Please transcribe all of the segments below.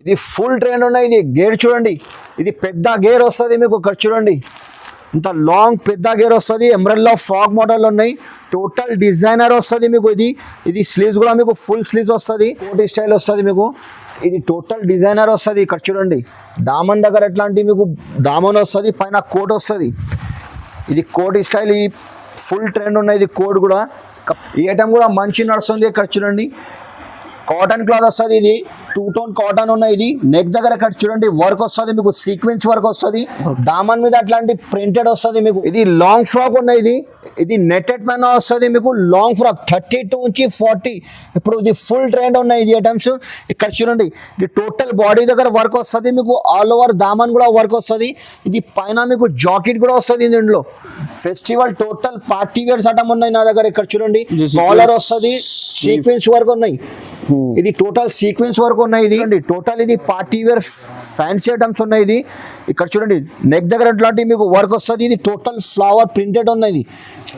ఇది full trend ఉన్నాయి. ఇది గేర్ చూడండి, ఇది పెద్ద గేర్ వస్తుంది మీకు. ఇక్కడ చూడండి ఇంత లాంగ్ పెద్ద గేర్ వస్తుంది. ఎంబ్రెల్లా ఫ్రాక్ మోడల్ ఉన్నాయి. టోటల్ డిజైనర్ వస్తుంది మీకు. ఇది స్లీవ్స్ కూడా మీకు ఫుల్ స్లీవ్స్ వస్తుంది. కోటి స్టైల్ వస్తుంది మీకు. ఇది టోటల్ డిజైనర్ వస్తుంది. ఇక్కడ చూడండి దామన్ దగ్గర ఎట్లాంటి మీకు దామన్ వస్తుంది, పైన కోట్ వస్తుంది. ఇది కోటి స్టైల్, ఈ ఫుల్ ట్రెండ్ ఉన్నాయి. ఇది కోట్ కూడా, ఈ ఐటమ్ కూడా మంచి నడుస్తుంది. ఇక్కడ చూడండి కాటన్ క్లాత్ వస్తుంది. ఇది 2 టోన్ కాటన్ ఉన్నాయి. ఇది నెక్ దగ్గర ఇక్కడ చూడండి వర్క్ వస్తుంది మీకు, సీక్వెన్స్ వర్క్ వస్తుంది. దామన్ మీద అట్లాంటి ప్రింటెడ్ వస్తుంది మీకు. ఇది లాంగ్ ఫ్రాక్ ఉన్నాయి. ఇది నెట్టెడ్ పైన వస్తుంది మీకు. లాంగ్ ఫ్రాక్ 32 నుంచి 40 ఇప్పుడు ఇది ఫుల్ ట్రెండ్ ఉన్నాయి. ఇది ఐటమ్స్ ఇక్కడ చూడండి, ఇది టోటల్ బాడీ దగ్గర వర్క్ వస్తుంది మీకు. ఆల్ ఓవర్ దామన్ కూడా వర్క్ వస్తుంది. ఇది పైన మీకు జాకెట్ కూడా వస్తుంది. దీంట్లో festival total party wears item ఉన్నాయి నా దగ్గర. ఇక్కడ చూడండి కాలర్ వస్తుంది, సీక్వెన్స్ వర్క్ ఉన్నాయి. ఇది టోటల్ సీక్వెన్స్ వర్క్ ఉన్నాయి. ఇది టోటల్ ఇది పార్టీ వేర్ ఫ్యాన్సీ ఐటమ్స్ ఉన్నాయి. ఇది ఇక్కడ చూడండి నెక్ దగ్గర అట్లాంటి మీకు వర్క్ వస్తుంది. ఇది టోటల్ ఫ్లవర్ ప్రింటెడ్ ఉన్నాయి.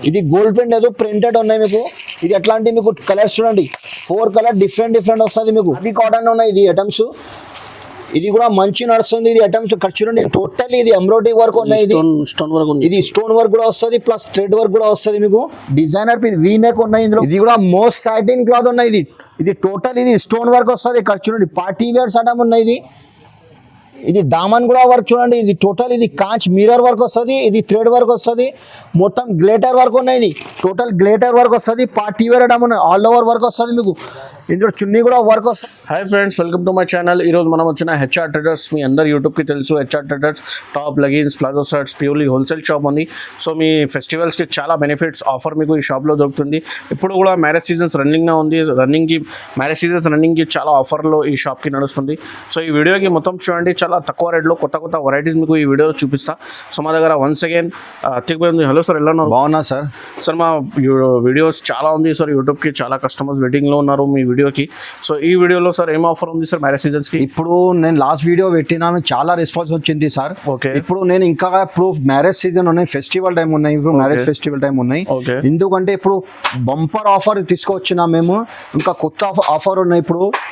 ఇది గోల్డ్ ప్రింట్ లేదు, ప్రింటెడ్ ఉన్నాయి మీకు. ఇది అట్లాంటి మీకు కలర్స్ చూడండి 4 కలర్ డిఫరెంట్ వస్తుంది మీకు. ఇది కాటన్ ఉన్నాయి. ఇది ఐటమ్స్ ఇది కూడా మంచి నడుస్తుంది. ఇది ఐటమ్స్ ఇక్కడ చూడండి టోటల్ ఇది ఎంబ్రాయిడరీ వర్క్ ఉన్నాయి. ఇది స్టోన్ వర్క్ కూడా వస్తుంది, ప్లస్ థ్రెడ్ వర్క్ కూడా వస్తుంది మీకు. డిజైనర్ వీ నెక్ ఉన్నాయి. ఇందులో ఇది కూడా మోస్ట్ సాటిన్ క్లాత్ ఉన్నాయి. ఇది టోటల్ ఇది స్టోన్ వర్క్ వస్తుంది. ఇక్కడ చూడండి పార్టీ వేర్స్ ఐటమ్ ఉన్నాయి. ఇది దామన్ కూడా వర్క్ చూడండి. ఇది టోటల్ ఇది కాంచ్ మిర్రర్ వర్క్ వస్తుంది. ఇది థ్రెడ్ వర్క్ వస్తుంది. మొత్తం గ్లేటర్ వర్క్ ఉన్నాయి. ఇది టోటల్ గ్లేటర్ వర్క్ వస్తుంది. పార్టీ వేర్ ఐటమ్ ఉన్నాయి. ఆల్ ఓవర్ వర్క్ వస్తుంది మీకు. ఇందులో చున్నీ కూడా వర్క్ వస్తుంది. Hi friends, welcome to my channel. ఈరోజు మనం వచ్చిన హెచ్ఆర్ ట్రేడర్స్. మీ అందరు యూట్యూబ్కి తెలుసు HR traders top leggings palazzo shirts purely wholesale shop ఉంది. సో మీ ఫెస్టివల్స్కి చాలా బెనిఫిట్స్ ఆఫర్ మీకు ఈ షాప్లో దొరుకుతుంది. ఇప్పుడు కూడా మ్యారేజ్ సీజన్స్ రన్నింగ్గా ఉంది. మ్యారేజ్ సీజన్స్ రన్నింగ్కి చాలా ఆఫర్లో ఈ షాప్కి నడుస్తుంది. సో ఈ వీడియోకి మొత్తం చూడండి, చాలా తక్కువ రేట్లో కొత్త వెరైటీస్ మీకు ఈ వీడియోలో చూపిస్తా. సో మా దగ్గర వన్స్ అగైన్ అతికిపోయింది. హలో సార్, ఎలా ఉన్నారు? బాగున్నా సార్. సార్ మా వీడియోస్ చాలా ఉంది సార్, యూట్యూబ్కి చాలా కస్టమర్స్ వెయిటింగ్లో ఉన్నారు మీ వీడియోకి. సో ఈ వీడియోలో సార్ ఏం ఆఫర్ ఉంది సార్ మ్యారేజ్ సీజన్స్కి? ఇప్పుడు నేను లాస్ట్ వీడియో పెట్టినాను, చాలా రెస్పాన్స్ వచ్చింది సార్. ఓకే. ఇప్పుడు నేను ఇంకా మ్యారేజ్ సీజన్ ఉన్నాయి, ఫెస్టివల్ టైం ఉన్నాయి. ఇప్పుడు మ్యారేజ్ ఫెస్టివల్ టైం ఉన్నాయి. ఎందుకంటే ఇప్పుడు బంపర్ ఆఫర్ తీసుకొచ్చినా మేము. ఇంకా కొత్త ఆఫర్ ఉన్నాయి.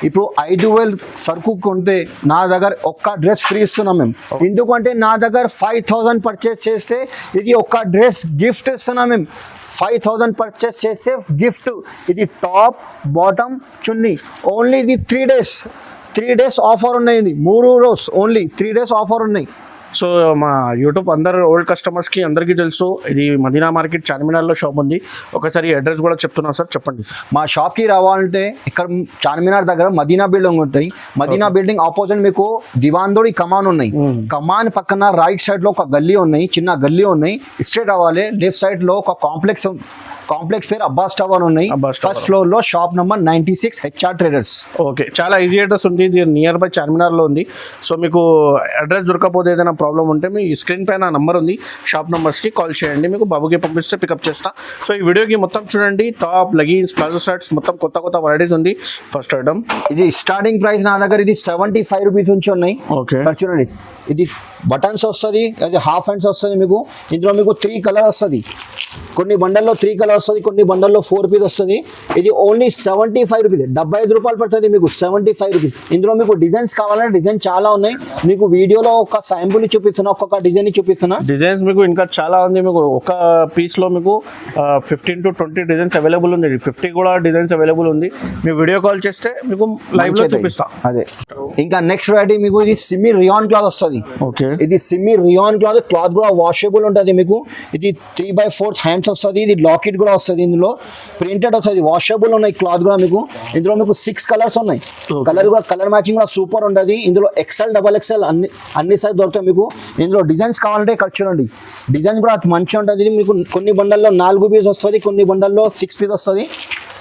ఇప్పుడు 5,000 సరుకు కొంటే నా దగ్గర ఒక్క డ్రెస్ ఫ్రీ ఇస్తున్నాం మేము. ఎందుకంటే నా దగ్గర 5,000 పర్చేస్ చేస్తే ఇది ఒక్క డ్రెస్ గిఫ్ట్ ఇస్తున్నాం మేము. 5,000 పర్చేస్ చేస్తే గిఫ్ట్. ఇది టాప్ బాటమ్ చున్నీ. ఓన్లీ ఇది 3 డేస్ ఆఫర్ ఉన్నాయి. 3 రోజు ఓన్లీ 3 డేస్ ఆఫర్ ఉన్నాయి. సో మా యూట్యూబ్ అందరు ఓల్డ్ కస్టమర్స్కి అందరికీ తెలుసు, ఇది మదీనా మార్కెట్ చార్మినార్లో షాప్ ఉంది. ఒకసారి అడ్రస్ కూడా చెప్తున్నా సార్, చెప్పండి సార్. మా షాప్కి రావాలంటే ఇక్కడ చార్మినార్ దగ్గర మదీనా బిల్డింగ్ ఉంటాయి. మదీనా బిల్డింగ్ ఆపోజిట్ మీకు దివాందోడి కమాన్ ఉన్నాయి. కమాన్ పక్కన రైట్ సైడ్ లో ఒక గల్లీ ఉన్నాయి, చిన్న గల్లీ ఉన్నాయి. స్ట్రేట్ అవ్వాలి. లెఫ్ట్ సైడ్ లో ఒక కాంప్లెక్స్ పేరు అబ్బాస్ టవర్ ఉన్నాయి. ఫస్ట్ ఫ్లోర్ లో shop number 96 HR traders. Okay, చాలా ఈజీ అడ్రస్ ఉంది. ఇది నియర్ బై చార్మినార్ లో ఉంది. సో మీకు అడ్రస్ దొరకకపోతే ఏదైనా ప్రాబ్లం ఉంటే మీ స్క్రీన్ పైన నంబర్ ఉంది, షాప్ నంబర్స్కి కాల్ చేయండి. మీకు బాబుకి పంపిస్తే పికప్ చేస్తా. సో ఈ వీడియోకి మొత్తం చూడండి, టాప్ లెగిన్స్ ప్లాజో షర్ట్స్ మొత్తం కొత్త వెరైటీస్ ఉంది. ఫస్ట్ ఐటమ్ ఇది స్టార్టింగ్ ప్రైస్ నా దగ్గర ఇది 75 రూపీస్ నుంచి ఉన్నాయి. ఓకే, చూడండి ఇది బటన్స్ వస్తుంది, అది హాఫ్ హ్యాండ్స్ వస్తుంది మీకు. ఇందులో మీకు 3 కలర్ వస్తుంది. కొన్ని బండల్లో 3 కలర్ వస్తుంది, కొన్ని బండల్లో 4 పీస్ వస్తుంది. ఇది ఓన్లీ 75 రూపీస్, 75 రూపాయలు పడుతుంది మీకు. 75 రూపీస్. ఇందులో మీకు డిజైన్స్ కావాలంటే డిజైన్ చాలా ఉన్నాయి. మీకు వీడియోలో ఒక శాంపుల్ చూపిస్తున్నా, ఒక్కొక్క డిజైన్ చూపిస్తున్నా. డిజైన్స్ మీకు ఇంకా చాలా ఉంది. మీకు ఒక పీస్లో మీకు 15 to 20 డిజైన్స్ అవైలబుల్ ఉంది. 50 కూడా డిజైన్స్ అవైలబుల్ ఉంది. మీ వీడియో కాల్ చేస్తే మీకు లైవ్లో చూపిస్తా. అదే ఇంకా నెక్స్ట్ వెరైటీ మీకు ఇది సిమ్మి రియాన్ క్లాత్ వస్తుంది. ఓకే, ఇది సిమ్మి రియాన్ క్లాత్ కూడా వాషబుల్ ఉంటుంది మీకు. ఇది 3/4 హ్యాండ్స్ వస్తుంది. ఇది లాకెట్ కూడా వస్తుంది. ఇందులో ప్రింటెడ్ వస్తుంది, వాషబుల్ ఉన్నాయి క్లాత్ కూడా మీకు. ఇందులో మీకు 6 కలర్స్ ఉన్నాయి. కలర్ మ్యాచింగ్ కూడా సూపర్ ఉంటుంది. ఇందులో XL, XXL అన్ని సైజ్ దొరుకుతాయి మీకు. ఇందులో డిజైన్స్ కావాలంటే ఇక్కడ చూడండి, డిజైన్ కూడా మంచిగా ఉంటుంది మీకు. కొన్ని బండల్లో 4 పీస్ వస్తుంది, కొన్ని బండల్లో 6 పీస్ వస్తుంది.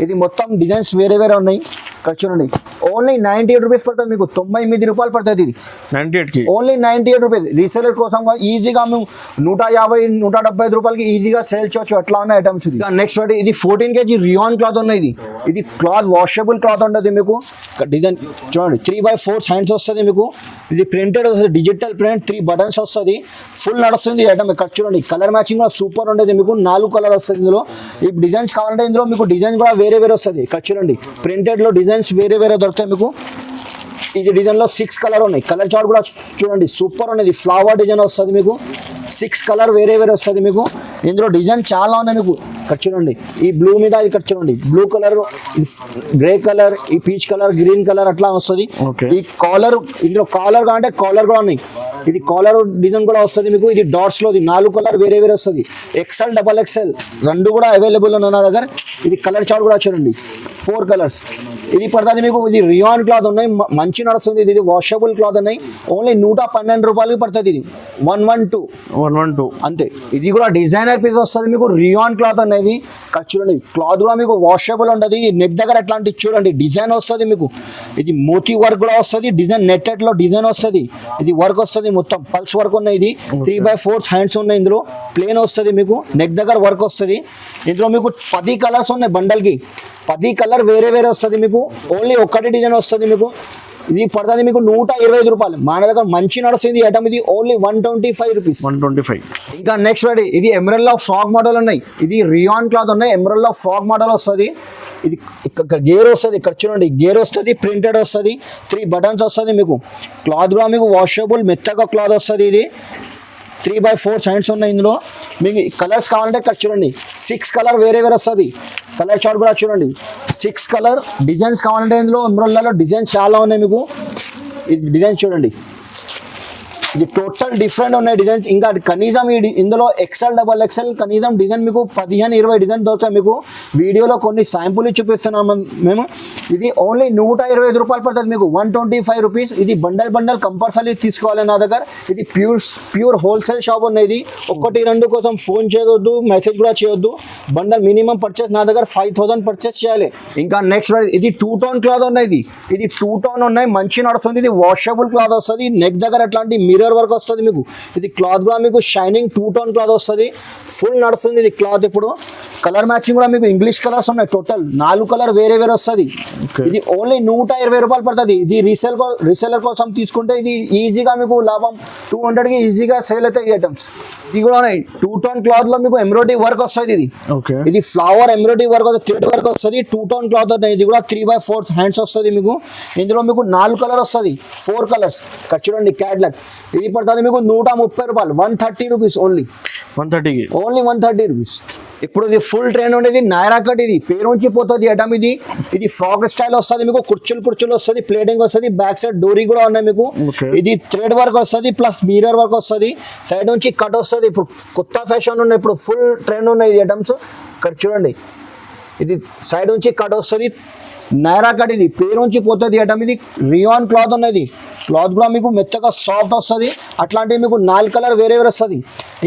ఇది మొత్తం డిజైన్స్ వేరే ఉన్నాయి. ఇక్కడ చూడండి ఓన్లీ 98 రూపీస్ పడుతుంది మీకు. 98 రూపాయలు పడుతుంది. ఇది 98కి ఓన్లీ 98 రూపీస్. రీసేలర్ కోసం ఈజీగా మేము 150, 175 రూపాయలకి ఈజీగా సేల్ చేయొచ్చు. అట్లా ఉన్న ఐటమ్స్. ఇది నెక్స్ట్ ఇది 14 kg రియాన్ క్లాత్ ఉన్నాయి. ఇది క్లాత్ వాషబుల్ క్లాత్ ఉంటుంది మీకు. డిజైన్ చూడండి 3/4 హ్యాండ్స్ వస్తుంది మీకు. ఇది ప్రింటెడ్ వస్తుంది, డిజిటల్ ప్రింట్. 3 బటన్స్ వస్తుంది. ఫుల్ నడుస్తుంది ఐటమ్. ఇక్కడ చూడండి కలర్ మ్యాచింగ్ కూడా సూపర్ ఉంటుంది మీకు. 4 కలర్ వస్తుంది ఇందులో. ఈ డిజైన్స్ కావాలంటే ఇందులో మీకు డిజైన్స్ కూడా వేరే వస్తుంది. ఇక్కడ చూడండి ప్రింటెడ్ లో డిజైన్స్ వేరే దొరుకుతాయి మీకు. ఇది డిజైన్లో 6 కలర్ ఉన్నాయి. కలర్ చార్ట్ కూడా చూడండి సూపర్ ఉన్నది. ఫ్లవర్ డిజైన్ వస్తుంది మీకు, 6 కలర్ వేరే వస్తుంది మీకు. ఇందులో డిజైన్ చాలా ఉన్నాయి మీకు. ఇక్కడ చూడండి ఈ బ్లూ మీద ఇక్కడ చూడండి బ్లూ కలర్, గ్రే కలర్, ఈ పీచ్ కలర్, గ్రీన్ కలర్ అట్లా వస్తుంది. ఈ కాలర్ ఇందులో కాలర్ కావాలంటే కాలర్ కూడా ఉన్నాయి. ఇది కాలర్ డిజైన్ కూడా వస్తుంది మీకు. ఇది డాట్స్ లో 4 కలర్ వేరే వస్తుంది. XL, XXL రెండు కూడా అవైలబుల్ ఉన్నాయి నా దగ్గర. ఇది కలర్ చార్ట్ కూడా చూడండి 4 కలర్స్. ఇది పడుతుంది మీకు. ఇది రియాన్ క్లాత్ ఉన్నాయి, మంచి నడుస్తుంది. ఇది వాషబుల్ క్లాత్ ఉన్నాయి. ఓన్లీ 112 రూపాయలకి పడుతుంది. ఇది 112 అంతే. ఇది కూడా డిజైనర్ పీస్ వస్తుంది మీకు. రియాన్ క్లాత్ అనేది చూడండి. క్లాత్ కూడా మీకు వాషబుల్ ఉంటుంది. ఇది నెక్ దగ్గర ఎట్లాంటి చూడండి డిజైన్ వస్తుంది మీకు. ఇది మోతీ వర్క్ కూడా వస్తుంది. డిజైన్ నెట్టెడ్ లో డిజైన్ వస్తుంది. ఇది వర్క్ వస్తుంది మొత్తం పల్స్ వర్క్ ఉన్నాయి. ఇది 3/4 హ్యాండ్స్ ఉన్నాయి. ఇందులో ప్లేన్ వస్తుంది మీకు. నెక్ దగ్గర వర్క్ వస్తుంది. ఇందులో మీకు 10 కలర్స్ ఉన్నాయి. బండల్ కి 10 కలర్ వేరే వస్తుంది మీకు. ఓన్లీ ఒకటి డిజైన్ వస్తుంది మీకు. ఇది పడుతుంది మీకు 125 రూపాయలు. మన దగ్గర మంచి నడుస్తుంది ఐటమ్. ఇది ఓన్లీ 125 రూపీస్. 125. ఇంకా నెక్స్ట్ రెడీ ఇది ఎమరల్డ్ ఆఫ్ ఫ్రాక్ మోడల్ ఉన్నాయి. ఇది రియాన్ క్లాత్ ఉన్నాయి. ఎమరల్డ్ ఆఫ్ ఫ్రాక్ మోడల్ వస్తుంది. ఇది ఇక్కడ గేర్ వస్తుంది. ఇక్కడ చూడండి గేర్ వస్తుంది, ప్రింటెడ్ వస్తుంది, 3 బటన్స్ వస్తుంది మీకు. క్లాత్ కూడా మీకు వాషబుల్ మెత్తగా క్లాత్ వస్తుంది. ఇది 3/4 హ్యాండ్స్ ఉన్నాయి. ఇందులో మీకు కలర్స్ కావాలంటే ఇక్కడ చూడండి 6 కలర్ వేరే వస్తుంది. కలర్ చార్ట్ కూడా చూడండి 6 కలర్. డిజైన్స్ కావాలంటే ఇందులో ఎంబ్రాయిడరీలో డిజైన్స్ చాలా ఉన్నాయి మీకు. ఇది డిజైన్ చూడండి. ఇది టోటల్ డిఫరెంట్ ఉన్నాయి డిజైన్స్. ఇంకా కనీసం ఇందులో XL, XXL కనీసం డిజైన్ మీకు 15-20 డిజైన్ దొరుకుతాయి మీకు. వీడియోలో కొన్ని శాంపుల్ చూపిస్తున్నాము మేము. ఇది ఓన్లీ 125 రూపాయలు పడుతుంది మీకు. 125 రూపీస్. ఇది బండల్ కంపల్సరీ తీసుకోవాలి నా దగ్గర. ఇది ప్యూర్ హోల్సేల్ షాప్ ఉన్నాయి. ఇది 1-2 కోసం ఫోన్ చేయొద్దు, మెసేజ్ కూడా చేయొద్దు. బండల్ మినిమం పర్చేస్ నా దగ్గర 5000 పర్చేస్ చేయాలి. ఇంకా నెక్స్ట్ ఇది 2 టోన్ క్లాత్ ఉన్నాయి. ఇది 2 టోన్ ఉన్నాయి, మంచి నడుస్తుంది. ఇది వాషబుల్ క్లాత్ వస్తుంది. నెక్ దగ్గర అట్లాంటి మిర్రర్ వర్క్ వస్తుంది మీకు. ఇది క్లాత్ కూడా మీకు షైనింగ్ 2 టోన్ క్లాత్ వస్తుంది. ఫుల్ నడుస్తుంది ఇది క్లాత్. ఇప్పుడు కలర్ మ్యాచింగ్ కూడా మీకు ఇంగ్లీష్ కలర్స్ ఉన్నాయి. టోటల్ 4 కలర్ వేరే వస్తుంది. ఇది ఓన్లీ 120 రూపాయలు పడుతుంది. ఇది రీసేలర్ కోసం తీసుకుంటే ఇది ఈజీగా మీకు లాభం 200కి ఈజీగా సేల్ అవుతాయి ఈ ఐటమ్స్. ఇది కూడా 2 టోన్ క్లాత్ లో మీకు ఎంబ్రాయిడరీ వర్క్ వస్తుంది. ఇది ఫ్లవర్ ఎంబ్రాయిడరీ వర్క్ వస్తుంది, థ్రెడ్ వర్క్ వస్తుంది. 2 టోన్ క్లాత్ వస్తుంది. ఇది కూడా 3/4 హ్యాండ్స్ వస్తుంది మీకు. ఇందులో మీకు 4 కలర్ వస్తుంది, 4 కలర్స్. ఇక్కడ చూడండి క్యాట్లాగ్. ఇది పడుతుంది మీకు 130 రూపాయలు. 130 రూపీస్ ఓన్లీ. 130 only 130 rupees. ఇప్పుడు ఇది ఫుల్ ట్రెండ్ ఉండేది నైరా కట్. ఇది పేరు నుంచి పోతుంది ఐటమ్. ఇది ఫ్రాక్ స్టైల్ వస్తుంది మీకు. కుర్చీలు వస్తుంది, ప్లేటింగ్ వస్తుంది. బ్యాక్ సైడ్ డోరీ కూడా ఉన్నాయి మీకు. ఇది థ్రెడ్ వర్క్ వస్తుంది ప్లస్ మిర్రర్ వర్క్ వస్తుంది. సైడ్ నుంచి కట్ వస్తుంది. ఇప్పుడు కొత్త ఫ్యాషన్ ఉన్నాయి, ఇప్పుడు ఫుల్ ట్రెండ్ ఉన్నాయి ఈ ఐటమ్స్. ఇక్కడ చూడండి ఇది సైడ్ నుంచి కట్ వస్తుంది. నైరా కట్ ఇది పేరు నుంచి పోతుంది ఐటమ్. ఇది రియాన్ క్లాత్ ఉన్నది. క్లాత్ కూడా మీకు మెత్తగా సాఫ్ట్ వస్తుంది. అట్లాంటివి మీకు 4 కలర్ వేరే వస్తుంది.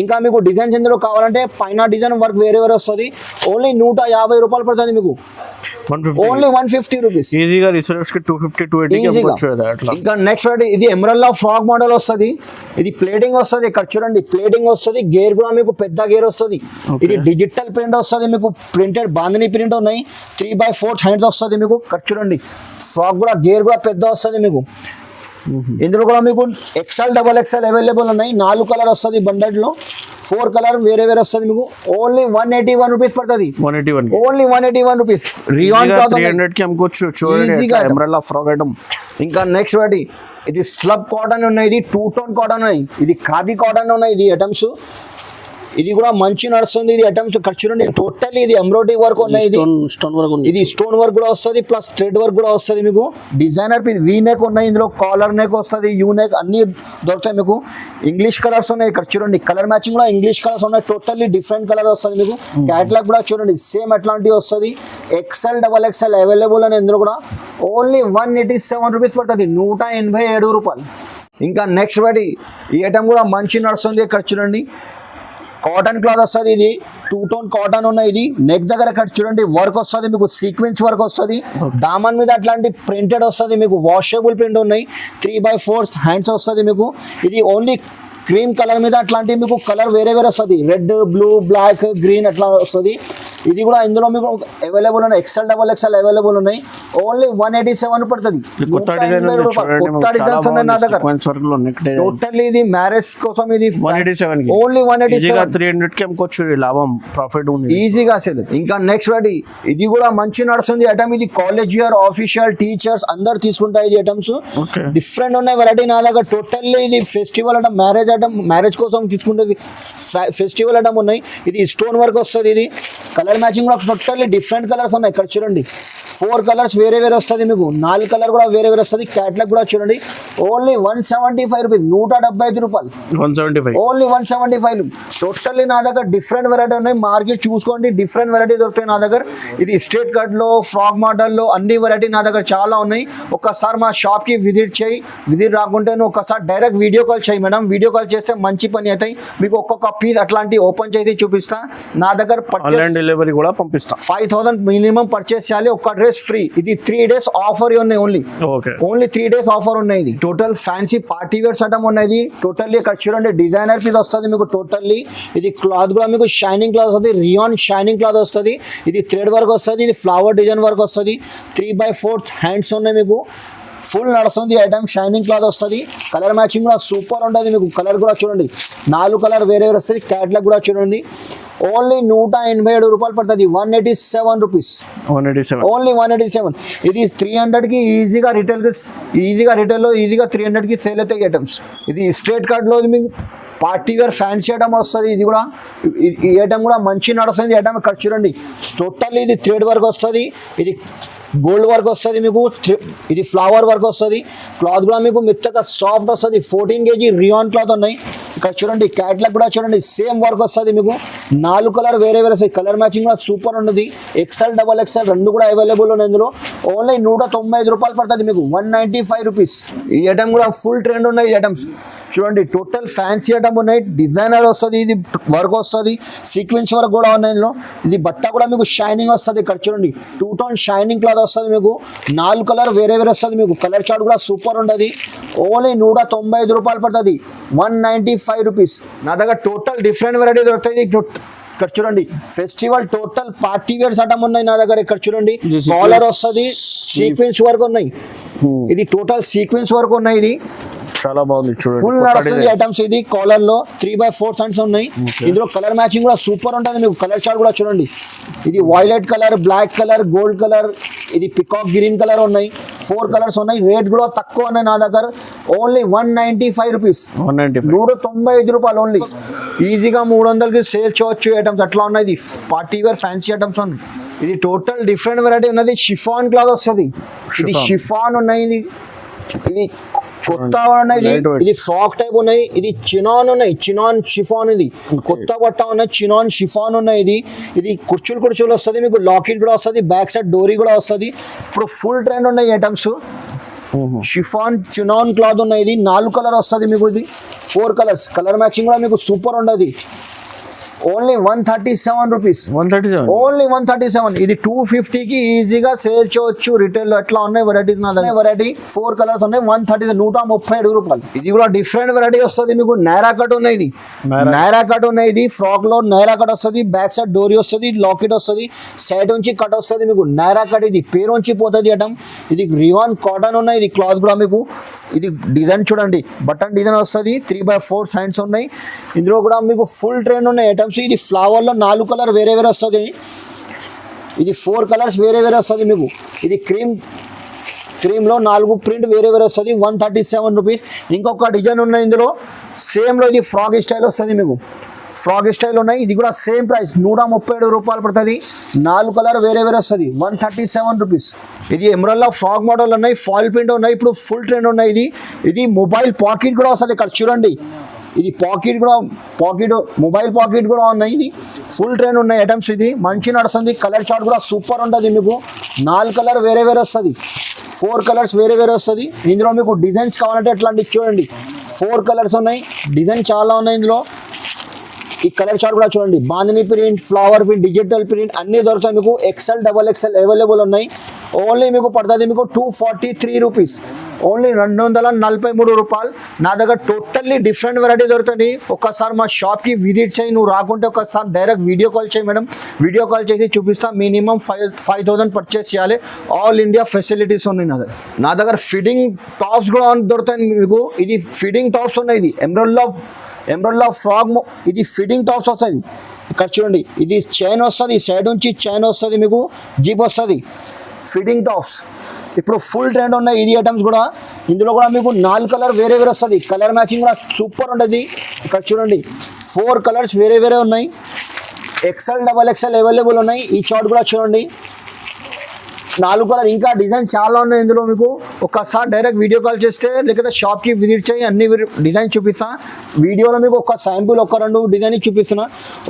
ఇంకా మీకు డిజైన్స్ ఎందులో కావాలంటే పైన డిజైన్ వర్క్ వేరే వస్తుంది. ఓన్లీ 150 రూపాయలు పడుతుంది మీకు. Only 150 rupees. ఈజీగా రీసెలర్స్ కి 250-280. ఇంకా నెక్స్ట్ ఇది ఎమరల్డ్ ఆఫ్ ఫ్రాక్ మోడల్ వస్తుంది. ఇది ప్లేటింగ్ వస్తుంది. ఇక్కడ చూడండి ప్లేటింగ్ వస్తుంది. గేర్ కూడా మీకు పెద్ద గేర్ వస్తుంది. ఇది డిజిటల్ ప్రింట్ వస్తుంది మీకు. ప్రింటెడ్ బాందిని ప్రింట్ ఉన్నాయి. 3/4 హ్యాండ్స్ వస్తుంది మీకు. ఇక్కడ చూడండి ఫ్రాక్ కూడా గేర్ కూడా పెద్ద వస్తుంది మీకు. ఇందులో కూడా మీకు XL, XXL అవైలబుల్ ఉన్నాయి. 4 కలర్ వస్తుంది బండల్లో. 4 కలర్ వేరే వస్తుంది మీకు. ఓన్లీ 181 రూపీస్ పడుతుంది. Only 181 rupees. రియాన్ 300 కి అమ్ముకోవచ్చు. Emerald of frock item. ఇంకా నెక్స్ట్ వాటి ఇది స్లబ్ కాటన్ ఉన్నాయి. ఇది 2 టోన్ కాటన్ ఉన్నాయి. ఇది ఖాదీ కాటన్ ఉన్నాయి. ఇది ఐటమ్స్ ఇది కూడా మంచి నడుస్తుంది. ఇది ఐటమ్స్ చూడండి టోటల్ ఇది ఎంబ్రాయిడరీ వర్క్ ఉన్నాయి. ఇది స్టోన్ వర్క్ కూడా వస్తుంది ప్లస్ థ్రెడ్ వర్క్ కూడా వస్తుంది మీకు. డిజైనర్ పీస్ వీ నెక్ ఉన్నాయి. ఇందులో కాలర్ నెక్ వస్తుంది, యూ నెక్ అన్ని దొరుకుతాయి మీకు. ఇంగ్లీష్ కలర్స్ ఉన్నాయి. ఇక్కడ చూడండి కలర్ మ్యాచింగ్ కూడా ఇంగ్లీష్ కలర్స్ ఉన్నాయి. టోటల్లీ డిఫరెంట్ కలర్ వస్తుంది మీకు. క్యాట్లాగ్ కూడా చూడండి సేమ్ అట్లాంటివి వస్తుంది. XL, XXL అవైలబుల్ అని ఇందులో కూడా. ఓన్లీ 187 రూపీస్ పడుతుంది. 187 రూపాయలు. ఇంకా నెక్స్ట్ వాటి ఈ ఐటమ్ కూడా మంచి నడుస్తుంది. ఇక్కడ చూడండి కాటన్ క్లాత్ వస్తుంది. ఇది 2 టోన్ కాటన్ ఉన్నాయి. ఇది నెక్ దగ్గర ఇక్కడ చూడండి వర్క్ వస్తుంది మీకు. సీక్వెన్స్ వర్క్ వస్తుంది. దామన్ మీద అట్లాంటి ప్రింటెడ్ వస్తుంది మీకు. వాషబుల్ ప్రింట్ ఉన్నాయి. 3/4 హ్యాండ్స్ వస్తుంది మీకు. ఇది ఓన్లీ క్రీమ్ కలర్ మీద అట్లాంటి మీకు కలర్ వేరే వస్తుంది. రెడ్, బ్లూ, బ్లాక్, గ్రీన్ అట్లా వస్తుంది. ఇది కూడా ఇందులో మీకు అవైలబుల్ ఉన్నాయి, XL XXL అవైలబుల్ ఉన్నాయి. ఓన్లీ 187 పడుతుంది. కొత్త డిజైన్ కొత్త డిజైన్స్ ఉన్నాయి నా దగ్గర. టోటల్లీ ఇది మ్యారేజ్ కోసం ఇది 187 ఓన్లీ 187. 300 కి అమ్ముకోవచ్చు, లాభం ప్రాఫిట్ ఉంది ఈజీగా అసలు. ఇంకా నెక్స్ట్ వాటి ఇది కూడా మంచి నడుస్తుంది ఐటమ్. ఇది కాలేజ్ ఇయర్ ఆఫీషియల్ టీచర్స్ అందరు తీసుకుంటారు ఇది ఐటమ్స్. డిఫరెంట్ ఉన్నాయి వెరైటీ నా దగ్గర. టోటల్లీ ఇది festival item, marriage item, marriage కోసం తీసుకుంటుంది ఫెస్టివల్ ఐటమ్ ఉన్నాయి. ఇది స్టోన్ వర్క్ వస్తుంది. ఇది కలర్ మ్యాచింగ్ కూడా టోటల్లీ డిఫరెంట్ కలర్స్ ఉన్నాయి. ఇక్కడ చూడండి 4 కలర్స్ వేరే వేరే వస్తుంది మీకు, 4 కలర్ కూడా వేరే వేరే వస్తుంది. క్యాట్లాగ్ కూడా చూడండి. ఓన్లీ 175 రూపీస్, 175 రూపాయలు. 175 ఓన్లీ 175. టోటల్లీ నా దగ్గర డిఫరెంట్ వెరైటీ ఉన్నాయి. మార్కెట్ చూసుకోండి, డిఫరెంట్ వెరైటీ దొరుకుతాయి నా దగ్గర. ఇది స్ట్రేట్ కట్ లో, ఫ్రాక్ మోడల్ లో అన్ని వెరైటీ నా దగ్గర చాలా ఉన్నాయి. ఒక్కసారి మా షాప్ కి విజిట్ చేయి. విజిట్ రాకుంటే నువ్వు ఒకసారి డైరెక్ట్ వీడియో కాల్ చేయి మేడం. వీడియో కాల్ చేస్తే మంచి పని అవుతాయి. మీకు ఒక్కొక్క పీస్ అట్లాంటి ఓపెన్ చేసి చూపిస్తా. నా దగ్గర ఆన్లైన్ డెలివరీ కూడా పంపిస్తా. 5000 మినిమం పర్చేస్ చేయాలి. ఒక్క డ్రెస్ ఫ్రీ. ఇది 3 days ఆఫర్ ఉన్నాయి. ఓన్లీ 3 days ఆఫర్ ఉన్నాయి. ఇది total fancy party wears item ఉన్నాయి. టోటల్లీ ఇక్కడ చూడండి డిజైనర్ పీస్ వస్తుంది మీకు. టోటల్లీ ఇది క్లాత్ కూడా మీకు షైనింగ్ క్లాత్ వస్తుంది, రియాన్ షైనింగ్ క్లాత్ వస్తుంది. ఇది థ్రెడ్ వర్క్ వస్తుంది, ఇది ఫ్లవర్ డిజైన్ వర్క్ వస్తుంది. 3/4 హ్యాండ్స్ ఉన్నాయి మీకు. ఫుల్ నడుస్తుంది ఐటమ్. షైనింగ్ క్లాత్ వస్తుంది. కలర్ మ్యాచింగ్ కూడా సూపర్ ఉంటుంది మీకు. కలర్ కూడా చూడండి 4 కలర్ వేరే వేరే వస్తుంది. క్యాట్లాగ్ కూడా చూడండి. ఓన్లీ 187 రూపాయలు పడుతుంది. 187 రూపీస్. ఓన్లీ 187. ఇది 300కి ఈజీగా రిటైల్లో ఈజీగా 300కి సేల్ అవుతాయి ఐటమ్స్. ఇది స్ట్రేట్ కట్లో మీకు పార్టీ వేర్ ఫ్యాన్సీ ఐటమ్ వస్తుంది. ఇది కూడా ఈ ఐటమ్ కూడా మంచి నడుస్తుంది ఐటమ్. ఇక్కడ చూడండి టోటల్ ఇది థ్రెడ్ వర్క్ వస్తుంది. ఇది గోల్డ్ వర్క్ వస్తుంది మీకు. ఇది ఫ్లవర్ వర్క్ వస్తుంది. క్లాత్ కూడా మీకు మెత్తగా సాఫ్ట్ వస్తుంది. 14 kg రియాన్ క్లాత్ ఉన్నాయి. ఇక్కడ చూడండి క్యాట్లాగ్ కూడా చూడండి సేమ్ వర్క్ వస్తుంది మీకు. 4 కలర్ వేరే వేరే వస్తాయి. కలర్ మ్యాచింగ్ కూడా సూపర్ ఉంటుంది. XL XXL రెండు కూడా అవైలబుల్ ఉన్నాయి ఇందులో. ఓన్లీ 195 రూపాయలు పడుతుంది మీకు. 195 రూపీస్. ఈ ఐటమ్ కూడా ఫుల్ ట్రెండ్ ఉన్నాయి ఈ ఐటమ్స్. చూడండి టోటల్ ఫ్యాన్సీ ఐటమ్ ఉన్నాయి. డిజైనర్ వస్తుంది. ఇది వర్క్ వస్తుంది. సీక్వెన్స్ వర్క్ కూడా ఉన్నాయి ఇందులో. ఇది బట్ట కూడా మీకు షైనింగ్ వస్తుంది. ఇక్కడ చూడండి 2 tone షైనింగ్ క్లాత్ వస్తుంది మీకు. 4 కలర్ వేరే వేరే వస్తుంది మీకు. కలర్ చార్ట్ కూడా సూపర్ ఉంటుంది. ఓన్లీ 195 రూపాయలు పడుతుంది. 195 రూపీస్. నా దగ్గర టోటల్ డిఫరెంట్ వెరైటీ దొరుకుతాయి. ఇక్కడ చూడండి festival total party wears item ఉన్నాయి నా దగ్గర. ఇక్కడ చూడండి కాలర్ వస్తుంది, సీక్వెన్స్ వర్క్ ఉన్నాయి. ఇది టోటల్ సీక్వెన్స్ వర్క్ ఉన్నాయి. ఇది చాలా బాగుంది చూడండి. ఫుల్ నడుస్తుంది ఐటమ్స్. ఇది కాలర్ లో 3/4 హ్యాండ్స్ ఉన్నాయి. ఇందులో కలర్ మ్యాచింగ్ కూడా సూపర్ ఉంటుంది మీకు. కలర్ చార్ట్ కూడా చూడండి. ఇది violet colour, black colour, gold colour, ఇది పికాక్ గ్రీన్ కలర్ ఉన్నాయి. 4 కలర్స్ ఉన్నాయి. రేట్ కూడా తక్కువ ఉన్నాయి నా దగ్గర. Only 195 rupees. 195 రూపాయలు ఓన్లీ. ఈజీగా 300కి సేల్ చేయవచ్చు ఐటమ్స్ అట్లా ఉన్నాయి. ఇది పార్టీ వేర్ ఫ్యాన్సీ ఐటమ్స్ ఉన్నాయి. ఇది టోటల్ డిఫరెంట్ వెరైటీ ఉన్నది. షిఫాన్ క్లాత్ వస్తుంది. ఇది షిఫాన్ ఉన్నాయి. ఇది కొత్త ఉన్నాయి. ఇది ఫ్రాక్ టైప్ ఉన్నాయి. ఇది చినాన్ ఉన్నాయి. Chinon chiffon. ఇది కొత్త బట్ట ఉన్నాయి. చినాన్ షిఫాన్ ఉన్నాయి. ఇది కుర్చీలు వస్తుంది మీకు. లాకెట్ కూడా వస్తుంది. బ్యాక్ సైడ్ డోరీ కూడా వస్తుంది. ఇప్పుడు ఫుల్ ట్రెండ్ ఉన్నాయి ఐటమ్స్. షిఫాన్ చినాన్ క్లాత్ ఉన్నాయి. ఇది 4 కలర్ వస్తుంది మీకు. ఇది 4 కలర్స్. కలర్ మ్యాచింగ్ కూడా మీకు సూపర్ ఉండదు. Only 137 rupees. ఓన్లీ 137. ఇది 250కి ఈజీగా సేల్ చేయవచ్చు రిటైల్ లో. ఎట్లా ఉన్నాయి వెరైటీస్ నా దగ్గర. వెరైటీ 4 కలర్స్ ఉన్నాయి. 137 రూపాయలు. ఇది కూడా డిఫరెంట్ వెరైటీ వస్తుంది మీకు. నైరా కట్ ఉన్నాయి. ఇది నైరా కట్ ఉన్నాయి. ఇది ఫ్రాక్ లో నైరా కట్ వస్తుంది. బ్యాక్ సైడ్ డోరీ వస్తుంది. లాకెట్ వస్తుంది. సైడ్ నుంచి కట్ వస్తుంది మీకు. నైరా కట్. ఇది పేరు నుంచి పోతుంది ఐటమ్. ఇది రియాన్ కాటన్ ఉన్నాయి. ఇది క్లాత్ కూడా మీకు. ఇది డిజైన్ చూడండి బటన్ డిజైన్ వస్తుంది. 3/4 హ్యాండ్స్ ఉన్నాయి. ఇందులో కూడా మీకు ఫుల్ ట్రెండ్ ఉన్నాయి ఐటమ్స్. ఇది ఫ్లవర్ లో 4 కలర్ వేరే వేరే వస్తుంది. ఇది 4 కలర్స్ వేరే వేరే వస్తుంది మీకు. ఇది క్రీమ్ లో 4 ప్రింట్ వేరే వేరే వస్తుంది. 137 రూపీస్. ఇంకొక డిజైన్ ఉన్నాయి ఇందులో సేమ్ లో. ఇది ఫ్రాక్ స్టైల్ వస్తుంది మీకు. ఫ్రాక్ స్టైల్ ఉన్నాయి. ఇది కూడా సేమ్ ప్రైస్ 137 రూపాయలు పడుతుంది. 4 కలర్ వేరే వేరే వస్తుంది. 137 రూపీస్. ఇది ఎమరల్డ్ ఫ్రాక్ మోడల్ ఉన్నాయి. ఫాయిల్ ప్రింట్ ఉన్నాయి. ఇప్పుడు ఫుల్ ట్రెండ్ ఉన్నాయి. ఇది మొబైల్ పాకెట్ కూడా వస్తుంది. ఇక్కడ చూడండి ఇది మొబైల్ పాకెట్ కూడా ఉన్నాయి. ఇది ఫుల్ ట్రెండ్ ఉన్నాయి ఐటమ్స్. ఇది మంచి నడుస్తుంది. కలర్ చార్ట్ కూడా సూపర్ ఉంటుంది మీకు. 4 కలర్ వేరే వేరే వస్తుంది. 4 కలర్స్ వేరే వేరే వస్తుంది. ఇందులో మీకు డిజైన్స్ కావాలంటే ఎట్లాంటి చూడండి 4 కలర్స్ ఉన్నాయి. డిజైన్ చాలా ఉన్నాయి ఇందులో. ఈ కలర్ చార్ట్ కూడా చూడండి. Bandhani print, flower print, digital print అన్నీ దొరుకుతాయి మీకు. XL XXL అవైలబుల్ ఉన్నాయి. ఓన్లీ మీకు పడుతుంది మీకు 243 రూపీస్. ఓన్లీ 243 రూపాయలు. నా దగ్గర టోటల్లీ డిఫరెంట్ వెరైటీ దొరుకుతుంది. ఒక్కసారి మా షాప్కి విజిట్ చేయి, నువ్వు రాకుంటే ఒకసారి డైరెక్ట్ వీడియో కాల్ చేయి మేడం, వీడియో కాల్ చేసి చూపిస్తా. మినిమం 5,000 పర్చేస్ చేయాలి. ఆల్ ఇండియా ఫెసిలిటీస్ ఉన్నాయి నా దగ్గర. నా దగ్గర ఫిట్టింగ్ టాప్స్ కూడా దొరుకుతాయి మీకు. ఇది ఫిట్టింగ్ టాప్స్ ఉన్నాయి. ఇది ఎంబ్రెల్లా ఫ్రాక్, ఇది ఫిట్టింగ్ టాప్స్ వస్తుంది. ఇక్కడ చూడండి, ఇది చైన్ వస్తుంది, సైడ్ నుంచి చైన్ వస్తుంది, మీకు జీప్ వస్తుంది. ఫిట్టింగ్ టాప్స్ ఇప్పుడు ఫుల్ ట్రెండ్ ఉన్నాయి. ఇది ఐటమ్స్ కూడా ఇందులో కూడా మీకు 4 కలర్ వేరే వస్తుంది. కలర్ మ్యాచింగ్ కూడా సూపర్ ఉంటుంది. ఇక్కడ చూడండి 4 కలర్స్ వేరే ఉన్నాయి. XL, XXL అవైలబుల్ ఉన్నాయి. ఈ షార్ట్ కూడా చూడండి 4 కలర్, ఇంకా డిజైన్ చాలా ఉన్నాయి ఇందులో. మీకు ఒక్కసారి డైరెక్ట్ వీడియో కాల్ చేస్తే లేకపోతే షాప్కి విజిట్ చేయి, అన్ని డిజైన్ చూపిస్తా. వీడియోలో మీకు ఒక శాంపుల్ 1-2 డిజైన్ చూపిస్తున్నా.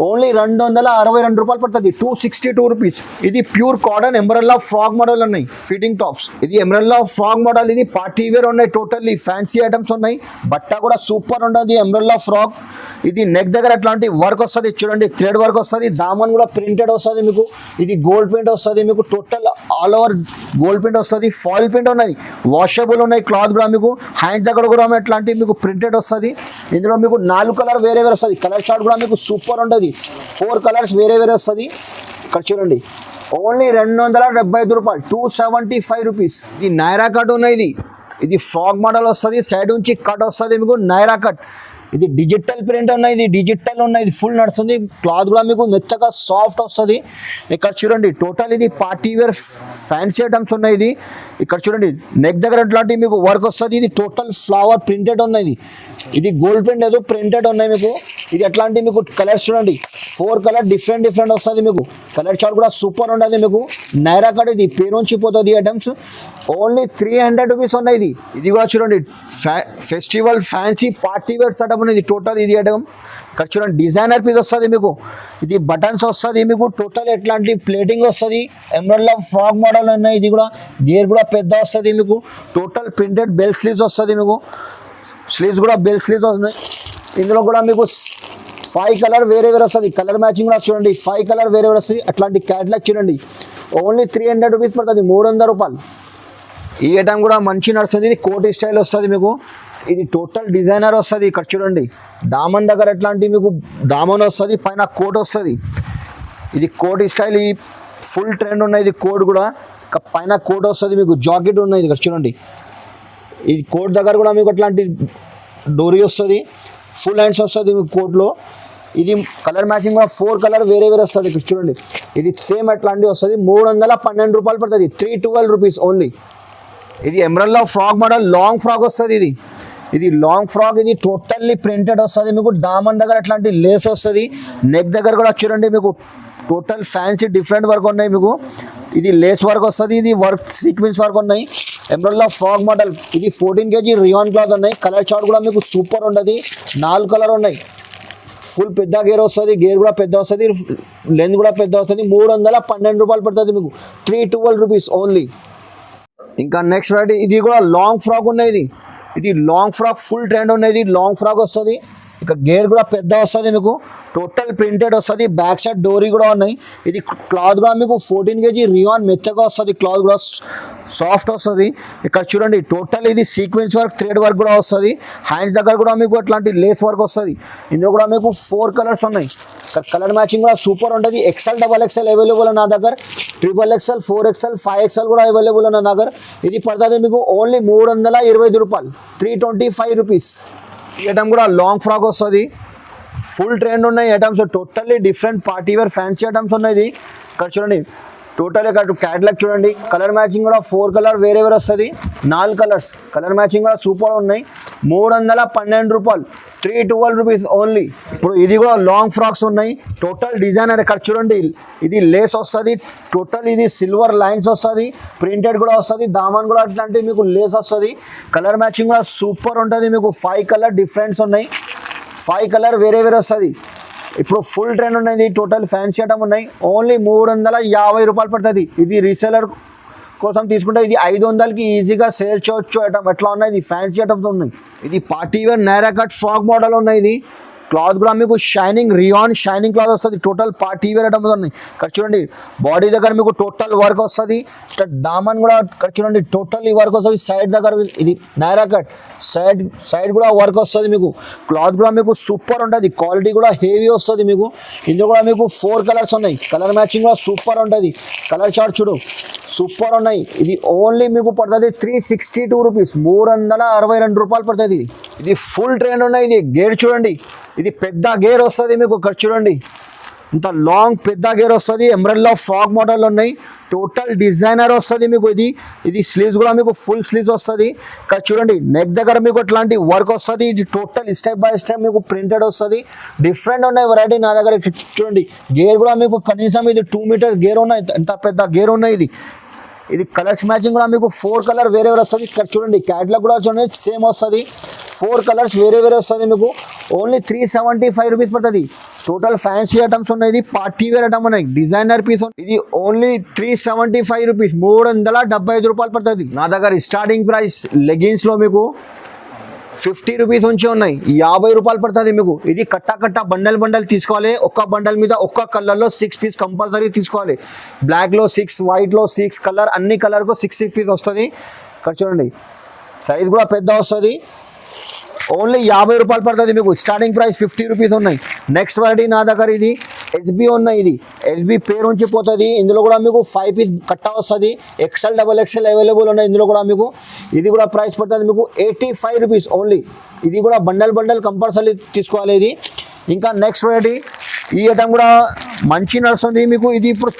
ఓన్లీ 262 రూపాయలు పడుతుంది, 262 రూపీస్. ఇది pure cotton umbrella frock model ఉన్నాయి ఫిట్టింగ్ టాప్స్. ఇది ఎంబ్రెల్లా ఫ్రాక్ మోడల్, ఇది పార్టీ వేర్ ఉన్నాయి. టోటల్లీ ఫ్యాన్సీ ఐటమ్స్ ఉన్నాయి. బట్ట కూడా సూపర్ ఉంటుంది. ఎంబ్రెల్లా ఫ్రాక్, ఇది నెక్ దగ్గర అట్లాంటి వర్క్ వస్తుంది చూడండి, థ్రెడ్ వర్క్ వస్తుంది. దామన్ కూడా ప్రింటెడ్ వస్తుంది మీకు. ఇది గోల్డ్ ప్రింట్ వస్తుంది మీకు. Total all over gold print వస్తుంది. ఫాయిల్ ప్రింట్ ఉన్నది, వాషబుల్ ఉన్నాయి. క్లాత్ కూడా మీకు హ్యాండ్ దగ్గర కూడా అట్లాంటి మీకు ప్రింటెడ్ వస్తుంది. ఇందులో మీకు 4 కలర్ వేరే వస్తుంది. కలర్ షార్ట్ కూడా మీకు సూపర్ ఉంటుంది. 4 కలర్స్ వేరే వస్తుంది. ఇక్కడ చూడండి ఓన్లీ 275 రూపాయలు, 275 రూపీస్. ఇది నైరా కట్ ఉన్నది. ఇది ఫ్రాక్ మోడల్ వస్తుంది. సైడ్ నుంచి కట్ వస్తుంది మీకు, నైరా కట్. ఇది డిజిటల్ ప్రింట్ ఉన్నాయి. ఇది డిజిటల్ ఉన్నాయి. ఇది ఫుల్ నడుస్తుంది. క్లాత్ కూడా మీకు మెత్తగా సాఫ్ట్ వస్తుంది. ఇక్కడ చూడండి టోటల్ ఇది పార్టీ వేర్ ఫ్యాన్సీ ఐటమ్స్ ఉన్నాయి. ఇది ఇక్కడ చూడండి నెక్ దగ్గర అట్లాంటి మీకు వర్క్ వస్తుంది. ఇది టోటల్ ఫ్లవర్ ప్రింటెడ్ ఉన్నాయి. ఇది గోల్డ్ ప్రింట్ ఏదో ప్రింటెడ్ ఉన్నాయి మీకు. ఇది అట్లాంటి మీకు కలర్స్ చూడండి 4 కలర్ డిఫరెంట్ వస్తుంది మీకు. కలర్ చార్ట్ కూడా సూపర్ ఉండదు మీకు. నైరా కట్, ఇది పేరుంచి పోతుంది ఐటమ్స్. ఓన్లీ 300 రూపీస్ ఉన్నాయి. ఇది కూడా చూడండి festival fancy party wear setup ఉన్నది టోటల్. ఇది ఐటమ్ ఇక్కడ చూడండి డిజైనర్ పీస్ వస్తుంది మీకు. ఇది బటన్స్ వస్తుంది మీకు. టోటల్ ఎట్లాంటి ప్లేటింగ్ వస్తుంది. ఎంబ్రెల్లా ఫ్రాక్ మోడల్ ఉన్నాయి. ఇది కూడా గేర్ కూడా పెద్ద వస్తుంది మీకు. టోటల్ ప్రింటెడ్ బెల్ స్లీవ్స్ వస్తుంది మీకు. స్లీవ్స్ కూడా బెల్ స్లీవ్స్ వస్తున్నాయి. ఇందులో కూడా మీకు 5 కలర్ వేరే వస్తుంది. కలర్ మ్యాచింగ్ కూడా చూడండి 5 కలర్ వేరే వస్తుంది. అట్లాంటి క్యాట్లాగ్ చూడండి ఓన్లీ 300 రూపీస్ పడుతుంది, 300 రూపాయలు. ఈ ఐటమ్ కూడా మంచి నడుస్తుంది. ఇది కోట్ స్టైల్ వస్తుంది మీకు. ఇది టోటల్ డిజైనర్ వస్తుంది. ఇక్కడ చూడండి దామన్ దగ్గర ఎట్లాంటి మీకు దామన్ వస్తుంది, పైన కోట్ వస్తుంది. ఇది కోట్ స్టైల్, ఈ ఫుల్ ట్రెండ్ ఉన్నాయి. ఇది కోట్ కూడా పైన కోట్ వస్తుంది మీకు. జాకెట్ ఉన్నాయి ఇక్కడ చూడండి. ఇది కోట్ దగ్గర కూడా మీకు అట్లాంటి డోరీ వస్తుంది. ఫుల్ హ్యాండ్స్ వస్తుంది మీకు కోట్లో. ఇది కలర్ మ్యాచింగ్ కూడా 4 కలర్ వేరే వస్తుంది. ఇక్కడ చూడండి ఇది సేమ్ అట్లాంటివి వస్తుంది. 312 రూపాయలు పడుతుంది, 312 రూపీస్ ఓన్లీ. ఇది umbrella frock model long frock వస్తుంది. ఇది లాంగ్ ఫ్రాక్, ఇది టోటల్లీ ప్రింటెడ్ వస్తుంది మీకు. దామన్ దగ్గర అట్లాంటి లేస్ వస్తుంది. నెక్ దగ్గర కూడా చూడండి మీకు టోటల్ ఫ్యాన్సీ డిఫరెంట్ వర్క్ ఉన్నాయి మీకు. ఇది లేస్ వర్క్ వస్తుంది. ఇది వర్క్ సీక్వెన్స్ వర్క్ ఉన్నాయి. ఎంబ్రెల్లా ఫ్రాక్ మోడల్, ఇది 14 kg రియాన్ క్లాత్ ఉన్నాయి. కలర్ చార్ట్ కూడా మీకు సూపర్ ఉంటుంది. 4 కలర్ ఉన్నాయి. ఫుల్ పెద్ద గేర్ వస్తుంది. గేర్ కూడా పెద్ద వస్తుంది. లెంత్ కూడా పెద్ద వస్తుంది. 312 రూపాయలు పడుతుంది మీకు, 312 రూపీస్ ఓన్లీ. ఇంకా నెక్స్ట్ వెరైటీ, ఇది కూడా లాంగ్ ఫ్రాక్ ఉన్నాయి. ఇది లాంగ్ ఫ్రాక్ ఫుల్ ట్రెండ్ ఉన్నాయి. లాంగ్ ఫ్రాక్ వస్తుంది. ఇక గేర్ కూడా పెద్ద వస్తుంది మీకు. టోటల్ ప్రింటెడ్ వస్తుంది. బ్యాక్ సైడ్ డోరీ కూడా ఉన్నాయి. ఇది క్లాత్ కూడా మీకు 14 kg రియాన్ మెత్తగా వస్తుంది. క్లాత్ కూడా సాఫ్ట్ వస్తుంది. ఇక్కడ చూడండి టోటల్ ఇది సీక్వెన్స్ వర్క్, థ్రెడ్ వర్క్ కూడా వస్తుంది. హ్యాండ్స్ దగ్గర కూడా మీకు అట్లాంటి లేస్ వర్క్ వస్తుంది. ఇందులో కూడా మీకు 4 కలర్స్ ఉన్నాయి. కలర్ మ్యాచింగ్ కూడా సూపర్ ఉంటుంది. XL, XXL అవైలబుల్ నా దగ్గర. XXL, 4XL, 5XL కూడా అవైలబుల్ నా దగ్గర. ఇది పడుతుంది మీకు ఓన్లీ 325 రూపాయలు, 325 రూపీస్. ఈ ఐటమ్ కూడా లాంగ్ ఫ్రాక్ వస్తుంది. ఫుల్ ట్రెండ్ ఉన్నాయి items. Totally different party wear fancy items ఉన్నాయి. ఇక్కడ చూడండి టోటల్ ఇక్కడ క్యాటలాగ్ చూడండి. కలర్ మ్యాచింగ్ కూడా 4 కలర్ వేరే వస్తుంది. 4 కలర్స్ కలర్ మ్యాచింగ్ కూడా సూపర్ ఉన్నాయి. 312 రూపాయలు, 312 రూపీస్ ఓన్లీ. ఇప్పుడు ఇది కూడా లాంగ్ ఫ్రాక్స్ ఉన్నాయి. టోటల్ డిజైనర్ ఇక్కడ చూడండి. ఇది లేస్ వస్తుంది. టోటల్ ఇది సిల్వర్ లైన్స్ వస్తుంది. ప్రింటెడ్ కూడా వస్తుంది. దామన్ కూడా అట్లాంటి మీకు లేస్ వస్తుంది. కలర్ మ్యాచింగ్ కూడా సూపర్ ఉంటుంది మీకు. 5 కలర్ డిఫరెంట్స్ ఉన్నాయి. 5 కలర్ వేరే వస్తుంది. ఇప్పుడు ఫుల్ ట్రెండ్ ఉన్నాయి. టోటల్ ఫ్యాన్సీ ఐటమ్ ఉన్నాయి. ఓన్లీ 350 రూపాయలు పడుతుంది. ఇది రీసేలర్ కోసం తీసుకుంటే ఇది 500కి ఈజీగా సేల్ చేయొచ్చు ఐటమ్. ఎట్లా ఉన్నాయి, ఇది ఫ్యాన్సీ ఐటమ్స్ ఉన్నాయి. ఇది party wear Naira cut frock model ఉన్నాయి. ఇది క్లాత్ కూడా మీకు షైనింగ్ రియాన్ షైనింగ్ క్లాత్ వస్తుంది. టోటల్ పార్టీ వేర్ ఐటమ్ ఉంది. ఇక్కడ చూడండి బాడీ దగ్గర మీకు టోటల్ వర్క్ వస్తుంది. ఇక్కడ దామన్ కూడా ఇక్కడ చూడండి టోటల్ ఈ వర్క్ వస్తుంది. సైడ్ దగ్గర ఇది నైరా కట్ సైడ్ కూడా వర్క్ వస్తుంది. మీకు క్లాత్ కూడా మీకు సూపర్ ఉంటుంది. క్వాలిటీ కూడా హెవీ వస్తుంది. మీకు ఇందులో కూడా మీకు 4 కలర్స్ ఉన్నాయి. కలర్ మ్యాచింగ్ కూడా సూపర్ ఉంటుంది. కలర్ చార్ట్ చూడు సూపర్ ఉన్నాయి. ఇది ఓన్లీ మీకు పడుతుంది 362 రూపీస్, 362 రూపాయలు పడుతుంది. ఇది ఫుల్ ట్రెండ్ ఉన్నాయి. ఇది గేర్ చూడండి, ఇది పెద్ద గేర్ వస్తుంది. మీకు ఇక్కడ చూడండి ఇంత లాంగ్ పెద్ద గేర్ వస్తుంది. ఎంబ్రెల్లా ఫాగ్ మోడల్ ఉన్నాయి. టోటల్ డిజైనర్ వస్తుంది. మీకు ఇది స్లీవ్స్ కూడా మీకు ఫుల్ స్లీవ్స్ వస్తుంది. ఇక్కడ చూడండి నెక్ దగ్గర మీకు ఇట్లాంటి వర్క్ వస్తుంది. ఇది టోటల్ స్టెప్ బై స్టెప్ మీకు ప్రింటెడ్ వస్తుంది. డిఫరెంట్ ఉన్నాయి వెరైటీ నా దగ్గర. చూడండి గేర్ కూడా మీకు కనీసం ఇది 2 మీటర్ గేర్ ఉన్నాయి. ఎంత పెద్ద గేర్ ఉన్నాయి. ఇది కలర్స్ మ్యాచింగ్ కూడా మీకు 4 కలర్ వేరే వస్తుంది. ఇక్కడ చూడండి క్యాట్లాగ్ కూడా చూడండి సేమ్ వస్తుంది. 4 కలర్స్ వేరే వస్తుంది. మీకు ఓన్లీ 375 రూపీస్ పడుతుంది. టోటల్ ఫ్యాన్సీ ఐటమ్స్ ఉన్నాయి. ఇది పార్టీ వేర్ ఐటమ్ ఉన్నాయి. డిజైనర్ పీస్ ఇది ఓన్లీ 375 రూపీస్, 375 రూపాయలు పడుతుంది. నా దగ్గర స్టార్టింగ్ ప్రైస్ లెగిన్స్ లో మీకు 50 రూపీస్ నుంచి ఉన్నాయి. 50 రూపాయలు పడుతుంది మీకు. ఇది కట్ట బండల్ తీసుకోవాలి. ఒక్క బండల్ మీద ఒక్క కలర్లో 6 పీస్ కంపల్సరీ తీసుకోవాలి. బ్లాక్లో 6, వైట్లో 6, కలర్ అన్ని కలర్కు 6 పీస్ వస్తుంది. ఇక్కడ చూడండి సైజ్ కూడా పెద్ద వస్తుంది. ఓన్లీ 50 రూపాయలు పడుతుంది మీకు. స్టార్టింగ్ ప్రైస్ 50 రూపీస్ ఉన్నాయి. నెక్స్ట్ వెరైటీ నా దగ్గర ఇది ఎస్బీ ఉన్నాయి. ఇది ఎస్బీ పేరు నుంచి పోతుంది. ఇందులో కూడా మీకు 5 పీస్ కట్ట వస్తుంది. XL, XXL అవైలబుల్ ఉన్నాయి. ఇందులో కూడా మీకు ఇది కూడా ప్రైస్ పడుతుంది మీకు 85 రూపీస్ ఓన్లీ. ఇది కూడా బండల్ కంపల్సరీ తీసుకోవాలి. ఇది ఇంకా నెక్స్ట్ వెరైటీ ఈ ఐటమ్ కూడా మంచి నడుస్తుంది మీకు. ఇది ఇప్పుడు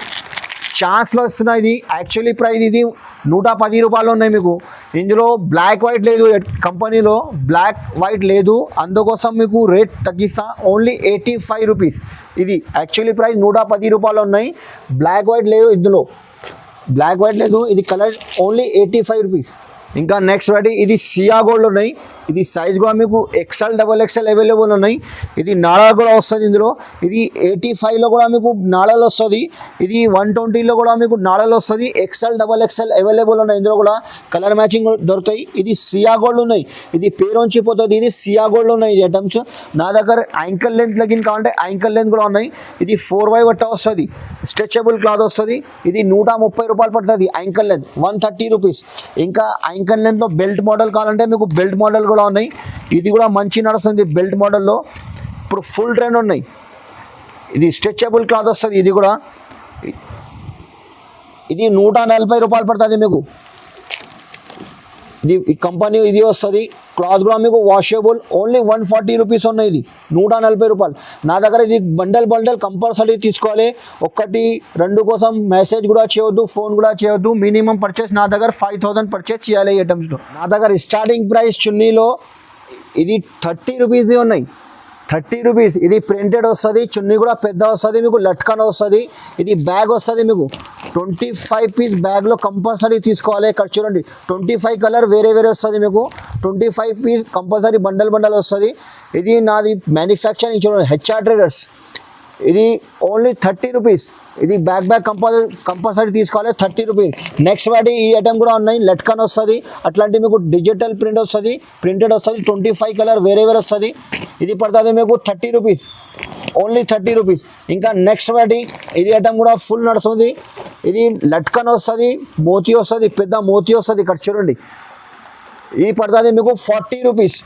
ఛాన్స్లో వస్తున్నాయి. ఇది యాక్చువల్లీ ప్రైస్ ఇది 110 రూపాయలు ఉన్నాయి మీకు. ఇందులో బ్లాక్ వైట్ లేదు, కంపెనీలో బ్లాక్ వైట్ లేదు. అందుకోసం మీకు రేట్ తగ్గిస్తా. Only 85 rupees. ఇది యాక్చువల్లీ ప్రైస్ 110 రూపాయలు ఉన్నాయి. బ్లాక్ వైట్ లేదు, ఇందులో బ్లాక్ వైట్ లేదు. ఇది కలర్ ఓన్లీ 85 రూపీస్. ఇంకా నెక్స్ట్ వెరైటీ ఇది సియా గోల్డ్ ఉన్నాయి. ఇది సైజ్ కూడా మీకు XL, XXL అవైలబుల్ ఉన్నాయి. ఇది నాళాలు కూడా వస్తుంది. ఇందులో ఇది 85లో కూడా మీకు నాళాలు వస్తుంది. ఇది 120లో కూడా మీకు నాళాలు వస్తుంది. XL, XXL అవైలబుల్ ఉన్నాయి. ఇందులో కూడా కలర్ మ్యాచింగ్ దొరుకుతాయి. ఇది సియా గోల్డ్ ఉన్నాయి. ఇది పేరు నుంచి పోతుంది. ఇది సియా గోల్డ్ ఉన్నాయి. ఈ ఐటమ్స్ నా దగ్గర యాంకల్ లెంత్ లెగిన్ కావాలంటే యాంకల్ లెంత్ కూడా ఉన్నాయి. ఇది 4x బట్ట వస్తుంది. స్ట్రెచబుల్ క్లాత్ వస్తుంది. ఇది 130 రూపాయలు పడుతుంది. Ankle length 130 rupees. ఇంకా యాంకల్ లెంత్లో బెల్ట్ మోడల్ కావాలంటే మీకు బెల్ట్ మోడల్ కూడా ఉన్నాయి. ఇది కూడా మంచి నడుస్తుంది. బెల్ట్ మోడల్లో ఇప్పుడు ఫుల్ ట్రెండ్ ఉన్నాయి. ఇది స్ట్రెచబుల్ క్లాత్ వస్తుంది. ఇది కూడా ఇది 140 రూపాయలు పడుతుంది మీకు. ఇది ఈ కంపెనీ ఇది వస్తుంది. క్లాత్ కూడా మీకు వాషబుల్. ఓన్లీ 140 రూపీస్ ఉన్నాయి. ఇది 140 రూపాయలు. నా దగ్గర ఇది బండల్ కంపల్సరీ తీసుకోవాలి. 1, 2 కోసం మెసేజ్ కూడా చేయొద్దు, ఫోన్ కూడా చేయొద్దు. మినిమం పర్చేస్ నా దగ్గర 5000 పర్చేస్ చేయాలి. ఈ ఐటమ్స్లో నా దగ్గర స్టార్టింగ్ ప్రైస్ చున్నీలో ఇది 30 రూపీస్ ఉన్నాయి. 30 రూపీస్. ఇది ప్రింటెడ్ వస్తుంది. చున్నీ కూడా పెద్ద వస్తుంది. మీకు లట్కన్ వస్తుంది. ఇది బ్యాగ్ వస్తుంది. మీకు 25 పీస్ బ్యాగ్లో కంపల్సరీ తీసుకోవాలి. ఇక్కడ చూడండి 25 కలర్ వేరే వస్తుంది. మీకు 25 పీస్ కంపల్సరీ బండల్ వస్తుంది. ఇది నాది మ్యానుఫ్యాక్చరింగ్ చూడండి HR ట్రేడర్స్. ఇది ఓన్లీ 30 రూపీస్. ఇది బ్యాగ్ కంపల్సరీ తీసుకోవాలి. 30 రూపీస్. నెక్స్ట్ వాటి ఈ ఐటమ్ కూడా ఉన్నాయి. లట్కన్ వస్తుంది. అట్లాంటి మీకు డిజిటల్ ప్రింట్ వస్తుంది. ప్రింటెడ్ వస్తుంది. 25 కలర్ వేరే వస్తుంది. ఇది పడుతుంది మీకు 30 రూపీస్. Only 30 rupees. ఇంకా నెక్స్ట్ వాటి ఇది ఐటమ్ కూడా ఫుల్ నడుస్తుంది. ఇది లట్కన్ వస్తుంది. మోతీ వస్తుంది. పెద్ద మోతీ వస్తుంది. ఇక్కడ చూడండి ఇది పడుతుంది మీకు 40 రూపీస్.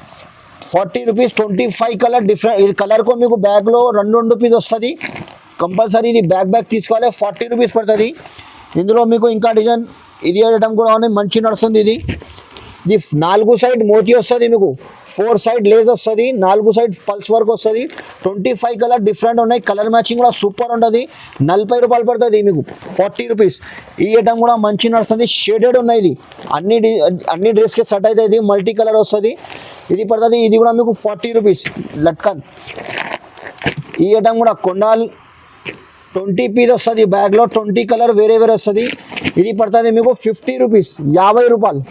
40 రూపీస్. 25 colour different. ఇది కలర్కు మీకు బ్యాగ్లో 2 పీస్ వస్తుంది. కంపల్సరీ ఇది బ్యాగ్ తీసుకోవాలి. 40 రూపీస్ పడుతుంది. ఇందులో మీకు ఇంకా డిజైన్ ఇది ఐటమ్ కూడా ఉన్నాయి. మంచి నడుస్తుంది. ఇది 4 సైడ్ మోతీ వస్తుంది. మీకు 4 సైడ్ లేజ్ వస్తుంది. 4 సైడ్ పల్స్ వర్క్ వస్తుంది. 25 కలర్ డిఫరెంట్ ఉన్నాయి. కలర్ మ్యాచింగ్ కూడా సూపర్ ఉంటుంది. 40 రూపాయలు పడుతుంది మీకు. 40 రూపీస్. ఈ ఐటమ్ కూడా మంచి నడుస్తుంది. షేడెడ్ ఉన్నాయి. ఇది అన్ని డ్రెస్కి సెట్ అవుతుంది. మల్టీ కలర్ వస్తుంది. ఇది పడుతుంది. ఇది కూడా మీకు 40 రూపీస్. లట్కన్ ఈ ఐటమ్ కూడా కొండాల్ 20 పీస్ వస్తుంది. బ్యాగ్లో 20 కలర్ వేరే వస్తుంది. ఇది పడుతుంది మీకు 50 రూపీస్. 50 రూపాయలు.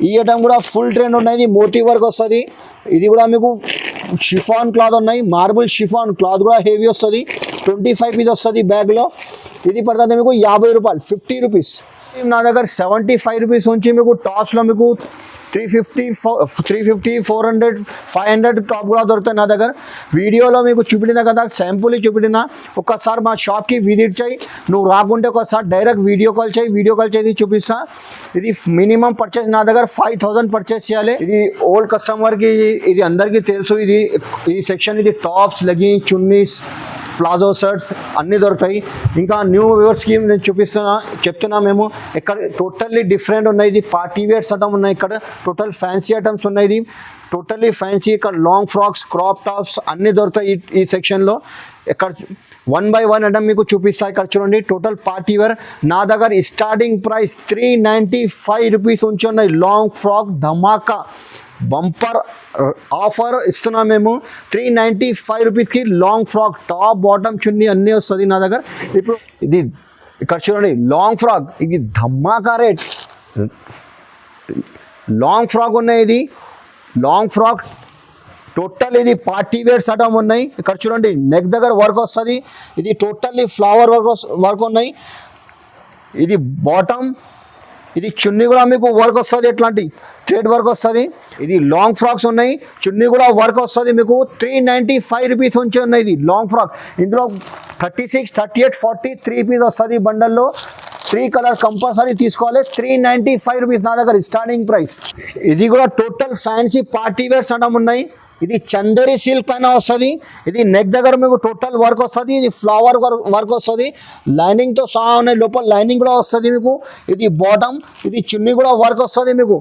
ఈ ఐటమ్ కూడా ఫుల్ ట్రెండ్ ఉన్నాయి. మోటీ వర్క్ వస్తుంది. ఇది కూడా మీకు షిఫాన్ క్లాత్ ఉన్నాయి. మార్బుల్ షిఫాన్ క్లాత్ కూడా హెవీ వస్తుంది. 25 పీస్ వస్తుంది బ్యాగ్లో. ఇది పడుతుంది మీకు 50 రూపాయలు. 50 రూపీస్. నా దగ్గర 75 రూపీస్ నుంచి మీకు టాప్స్లో మీకు 350 400 500 టాప్ కూడా దొరుకుతాయి నా దగ్గర. వీడియోలో మీకు చూపిన కదా, శాంపుల్ చూపిన. ఒక్కసారి మా షాప్కి విజిట్ చేయి, నువ్వు రాకుంటే ఒకసారి డైరెక్ట్ వీడియో కాల్ చేసి చూపిస్తా. ఇది మినిమం పర్చేస్ నా దగ్గర 5000 పర్చేస్ చేయాలి. ఇది ఓల్డ్ కస్టమర్కి, ఇది అందరికీ తెలుసు. ఈ సెక్షన్ ఇది tops, leggings, chunnis, palazzo shirts అన్నీ దొరుకుతాయి. ఇంకా న్యూ వ్యూవర్స్కి నేను చెప్తున్నా మేము ఇక్కడ టోటల్లీ డిఫరెంట్ ఉన్నాయి. ఇది పార్టీ వేర్స్ ఐటమ్ ఉన్నాయి, ఇక్కడ టోటల్ ఫ్యాన్సీ ఐటమ్స్ ఉన్నాయి. ఇది టోటల్లీ ఫ్యాన్సీ. ఇక్కడ లాంగ్ ఫ్రాక్స్, క్రాప్ టాప్స్ అన్నీ దొరుకుతాయి ఈ సెక్షన్లో. ఇక్కడ 1 by 1 ఐటమ్ మీకు చూపిస్తా. ఇక్కడ చూడండి, టోటల్ పార్టీ వేర్ నా దగ్గర స్టార్టింగ్ ప్రైస్ 395 రూపీస్ నుంచి ఉన్నాయి. లాంగ్ ఫ్రాక్ ధమాకా బంపర్ ఆఫర్ ఇస్తున్నాం మేము. 395 రూపీస్కి లాంగ్ ఫ్రాక్, టాప్ బాటమ్ చున్నీ అన్నీ వస్తుంది నా దగ్గర. ఇప్పుడు ఇది ఇక్కడ చూడండి, లాంగ్ ఫ్రాక్, ఇది ధమాకా రేట్. లాంగ్ ఫ్రాక్ ఉన్నాయి. ఇది లాంగ్ ఫ్రాక్ టోటల్ ఇది పార్టీ వేర్స్ ఐటమ్ ఉన్నాయి. ఇక్కడ చూడండి, నెక్ దగ్గర వర్క్ వస్తుంది. ఇది టోటల్లీ ఫ్లవర్ వర్క్ ఉన్నాయి. ఇది బాటమ్, ఇది చున్నీ కూడా మీకు వర్క్ వస్తుంది, ఎట్లాంటి థ్రెడ్ వర్క్ వస్తుంది. ఇది లాంగ్ ఫ్రాక్స్ ఉన్నాయి, చున్నీ కూడా వర్క్ వస్తుంది. మీకు 395 రూపీస్ నుంచి ఉన్నాయి. ఇది లాంగ్ ఫ్రాక్. ఇందులో 36, 38, 40 3 పీస్ వస్తుంది బండల్లో. 3 కలర్ కంపల్సరీ తీసుకోవాలి. 395 రూపీస్ నా దగ్గర స్టార్టింగ్ ప్రైస్. ఇది కూడా total fancy party wears item ఉన్నాయి. ఇది చందేరి సిల్క్ పైన వస్తుంది. ఇది నెక్ దగ్గర మీకు టోటల్ వర్క్ వస్తుంది. ఇది ఫ్లవర్ వర్క్ వస్తుంది, లైనింగ్తో సహా ఉన్నాయి. లోపల లైనింగ్ కూడా వస్తుంది మీకు. ఇది బాటమ్, ఇది చున్నీ కూడా వర్క్ వస్తుంది మీకు.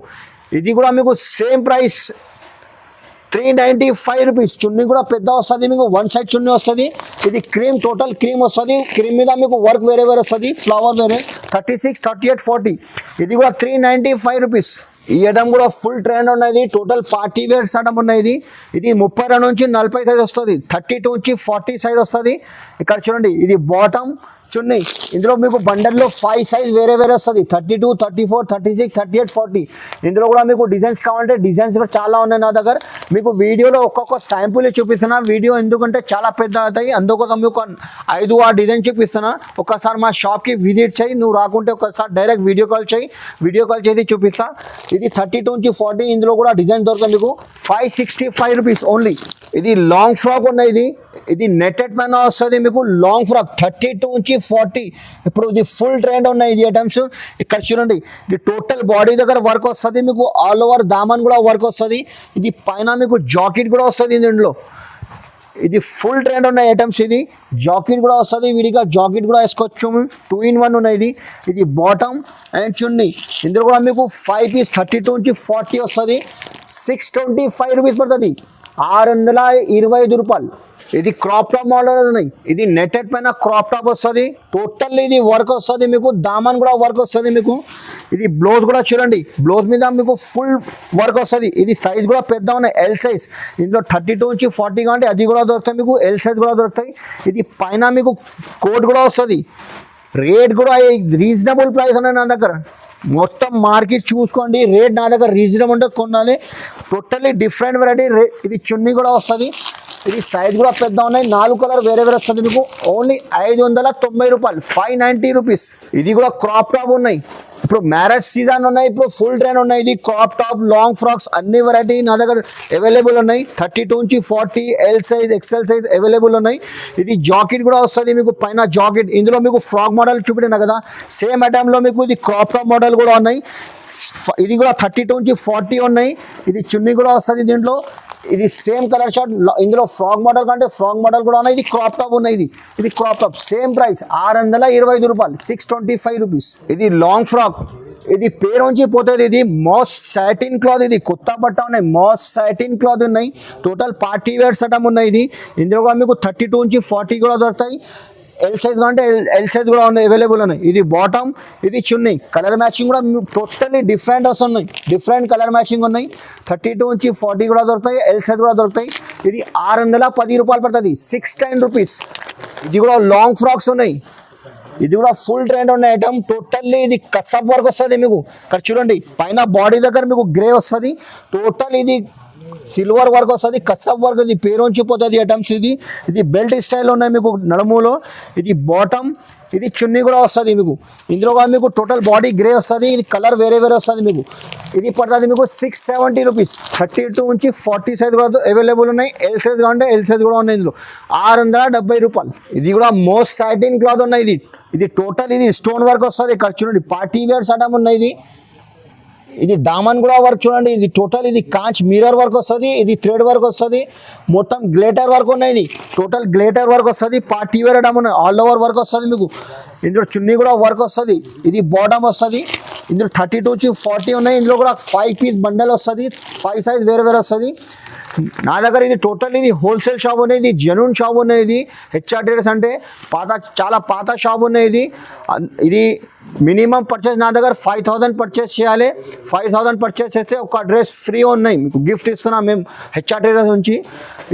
ఇది కూడా మీకు సేమ్ ప్రైస్ 395 రూపీస్. చున్నీ కూడా పెద్ద వస్తుంది మీకు, 1 సైడ్ చున్నీ వస్తుంది. ఇది క్రీమ్, టోటల్ క్రీమ్ వస్తుంది. క్రీమ్ మీద మీకు వర్క్ వేరే వస్తుంది, ఫ్లవర్ వేరే. 36, 38, 40. ఇది కూడా 395 రూపీస్. ఈ ఐటమ్ కూడా ఫుల్ ట్రెండ్ ఉన్నది. టోటల్ పార్టీ వేర్స్ ఐటమ్ ఉన్నాయి. ఇది 32 నుంచి 40 సైజ్ వస్తుంది, 32 నుంచి 40 సైజ్ వస్తుంది. ఇక్కడ చూడండి, ఇది బాటమ్ చున్నీ. ఇందులో మీకు బండల్లో 5 సైజ్ వేరే వస్తుంది, 32, 34, 36, 38, 40. ఇందులో కూడా మీకు డిజైన్స్ కావాలంటే డిజైన్స్ కూడా చాలా ఉన్నాయి నా దగ్గర. మీకు వీడియోలో ఒక్కొక్క శాంపుల్ చూపిస్తున్నా. వీడియో ఎందుకంటే చాలా పెద్ద అవుతాయి, అందుకోసం మీకు 5-6 డిజైన్ చూపిస్తున్నా. ఒకసారి మా షాప్కి విజిట్ చేయి, నువ్వు రాకుంటే ఒకసారి డైరెక్ట్ వీడియో కాల్ చేసి చూపిస్తా. ఇది 32 నుంచి 40. ఇందులో కూడా డిజైన్ దొరుకుతుంది మీకు. 565 రూపీస్ ఓన్లీ. ఇది లాంగ్ ఫ్రాక్ ఉన్నాయి. ఇది నెట్టెడ్ పైన వస్తుంది మీకు. లాంగ్ ఫ్రాక్ 32 నుంచి 40. ఇప్పుడు ఇది ఫుల్ ట్రెండ్ ఉన్నాయి ఇది ఐటమ్స్. ఇక్కడ చూడండి, ఇది టోటల్ బాడీ దగ్గర వర్క్ వస్తుంది మీకు. ఆల్ ఓవర్ దామన్ కూడా వర్క్ వస్తుంది. ఇది పైన మీకు జాకెట్ కూడా వస్తుంది దీంట్లో. ఇది ఫుల్ ట్రెండ్ ఉన్నాయి ఐటమ్స్. ఇది జాకెట్ కూడా వస్తుంది, విడిగా జాకెట్ కూడా వేసుకోవచ్చు. 2 in 1 ఉన్నాయి. ఇది బాటమ్ అండ్ చున్నీ. ఇందులో కూడా మీకు 5 పీస్ 32 నుంచి 40 వస్తుంది. 625 రూపీస్ పడుతుంది, 625 రూపాయలు. ఇది క్రాప్ టాప్ మోడల్ ఉన్నాయి. ఇది నెట్టెడ్ పైన క్రాప్ టాప్ వస్తుంది. టోటల్ ఇది వర్క్ వస్తుంది మీకు. దామన్ కూడా వర్క్ వస్తుంది మీకు. ఇది బ్లౌజ్ కూడా చూడండి, బ్లౌజ్ మీద మీకు ఫుల్ వర్క్ వస్తుంది. ఇది సైజ్ కూడా పెద్ద ఉన్నాయి, ఎల్ సైజ్. ఇందులో 32 నుంచి 40 కాబట్టి అది కూడా దొరుకుతాయి మీకు. ఎల్ సైజ్ కూడా దొరుకుతాయి. ఇది పైన మీకు కోట్ కూడా వస్తుంది. రేట్ కూడా రీజనబుల్ ప్రైస్ ఉన్నాయి నా దగ్గర. మొత్తం మార్కెట్ చూసుకోండి, రేట్ నా దగ్గర రీజనబుల్ ఉంటే కొనాలి. Totally different variety. ఇది చున్నీ కూడా వస్తుంది. ఇది సైజ్ కూడా పెద్ద ఉన్నాయి. 4 కలర్ వేరే వస్తుంది మీకు. ఓన్లీ 590 రూపాయలు, 590 రూపీస్. ఇది కూడా క్రాప్ టాప్ ఉన్నాయి. ఇప్పుడు మ్యారేజ్ సీజన్ ఉన్నాయి, ఇప్పుడు ఫుల్ ట్రెండ్ ఉన్నాయి. ఇది క్రాప్ టాప్, లాంగ్ ఫ్రాక్స్ అన్ని వెరైటీ నా దగ్గర అవైలబుల్ ఉన్నాయి. 32 నుంచి 40, L size, XL size available ఉన్నాయి. ఇది జాకెట్ కూడా వస్తుంది మీకు, పైన జాకెట్. ఇందులో మీకు ఫ్రాక్ మోడల్ చూపినా కదా, సేమ్ ఐటమ్లో మీకు ఇది క్రాప్ టాప్ మోడల్ కూడా ఉన్నాయి. ఇది కూడా 32 నుంచి 40 ఉన్నాయి. ఇది చున్నీ కూడా వస్తుంది దీంట్లో. ఇది సేమ్ కలర్ షార్ట్. ఇందులో ఫ్రాక్ మోడల్ కంటే ఫ్రాక్ మోడల్ కూడా ఉన్నాయి. ఇది క్రాప్ టాప్ ఉన్నాయి. ఇది క్రాప్ టాప్ సేమ్ ప్రైస్ 625 రూపాయలు, 625 రూపీస్. ఇది లాంగ్ ఫ్రాక్. ఇది పేరు నుంచి పోతుంది. ఇది మాస్ సాటిన్ క్లాత్. ఇది కొత్త బట్ట ఉన్నాయి, మాస్ సాటిన్ క్లాత్ ఉన్నాయి. టోటల్ పార్టీ వేర్స్ ఐటమ్ ఉన్నాయి. ఇది ఇందులో కూడా మీకు 32 నుంచి 40 కూడా దొరుకుతాయి. ఎల్ సైజ్ అంటే ఎల్ సైజ్ కూడా ఉన్నాయి, అవైలబుల్ ఉన్నాయి. ఇది బాటమ్, ఇది చున్నీ. కలర్ మ్యాచింగ్ కూడా టోటల్లీ డిఫరెంట్ వస్తున్నాయి, డిఫరెంట్ కలర్ మ్యాచింగ్ ఉన్నాయి. 32 నుంచి 40 కూడా దొరుకుతాయి, ఎల్ సైజ్ కూడా దొరుకుతాయి. ఇది 610 రూపాయలు పడుతుంది, 610 రూపీస్. ఇది కూడా లాంగ్ ఫ్రాక్స్ ఉన్నాయి. ఇది కూడా ఫుల్ ట్రెండ్ ఉన్న ఐటమ్. టోటల్లీ ఇది కసబ్ వర్క్ వస్తుంది మీకు. ఇక్కడ చూడండి, పైన బాడీ దగ్గర మీకు గ్రే వస్తుంది. టోటల్ ఇది సిల్వర్ వర్క్ వస్తుంది, కసబ్ వర్క్. ఇది పేరు ఉంచిపోతుంది ఐటమ్స్. ఇది బెల్ట్ స్టైల్ ఉన్నాయి మీకు నడుములో. ఇది బాటమ్, ఇది చున్నీ కూడా వస్తుంది మీకు. ఇందులో కూడా మీకు టోటల్ బాడీ గ్రే వస్తుంది. ఇది కలర్ వేరే వేరే వస్తుంది మీకు. ఇది పడుతుంది మీకు 670 రూపీస్. 32 నుంచి 40 సైజ్ కూడా అవైలబుల్ ఉన్నాయి. ఎల్ సైజ్ కావాలంటే ఎల్ సైజ్ కూడా ఉన్నాయి. ఇందులో 670 రూపాయలు. ఇది కూడా మోస్ట్ సాటిన్ క్లాత్ ఉన్నాయి. ఇది టోటల్ ఇది స్టోన్ వర్క్ వస్తుంది. ఇక్కడ చూడండి పార్టీ వేర్ సటం ఉన్నాయి. ఇది దామన్ కూడా వర్క్ చూడండి. ఇది టోటల్ ఇది కాంచ్ మిర్రర్ వర్క్ వస్తుంది. ఇది థ్రెడ్ వర్క్ వస్తుంది. మొత్తం గ్లేటర్ వర్క్ ఉన్నాయి. ఇది టోటల్ గ్లేటర్ వర్క్ వస్తుంది. పార్టీ వేర్ ఐటమ్ ఉన్నాయి. ఆల్ ఓవర్ వర్క్ వస్తుంది మీకు. ఇందులో చున్నీ కూడా వర్క్ వస్తుంది. ఇది బాటమ్ వస్తుంది. ఇందులో 32 నుంచి 40 ఉన్నాయి. ఇందులో కూడా 5 పీస్ బండల్ వస్తుంది. 5 సైజ్ వేరే వేరే వస్తుంది. నా దగ్గర ఇది టోటల్ ఇది హోల్సేల్ షాప్ ఉన్నాయి. ఇది జెన్యూన్ షాప్ ఉన్నాయి. ఇది హెచ్ఆర్ ట్రేడర్స్ అంటే చాలా పాత షాప్ ఉన్నాయి. ఇది మినిమం పర్చేస్ నా దగ్గర 5000 పర్చేస్ చేయాలి. 5000 పర్చేస్ చేస్తే ఒక డ్రెస్ ఫ్రీ ఉన్నాయి. మీకు గిఫ్ట్ ఇస్తున్నాం మేము హెచ్ఆర్ ట్రేడర్స్ నుంచి.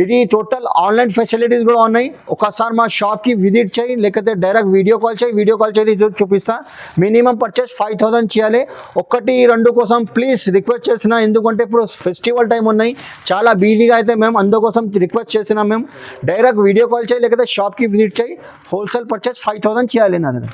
ఇది టోటల్ ఆన్లైన్ ఫెసిలిటీస్ కూడా ఉన్నాయి. ఒకసారి మా షాప్కి విజిట్ చేయి, లేకపోతే డైరెక్ట్ వీడియో కాల్ చేయి. వీడియో కాల్ చేసి చూపిస్తా. మినిమం పర్చేస్ 5000 చేయాలి. 1-2 కోసం ప్లీజ్ రిక్వెస్ట్ చేసిన, ఎందుకంటే ఇప్పుడు ఫెస్టివల్ టైం ఉన్నాయి. చాలా బిజీగా అయితే మేము అందుకోసం రిక్వెస్ట్ చేసినాం. మేము డైరెక్ట్ వీడియో కాల్ చేయి, లేకపోతే షాప్కి విజిట్ చేయి. హోల్సేల్ పర్చేస్ 5000 చేయాలి నా దగ్గర.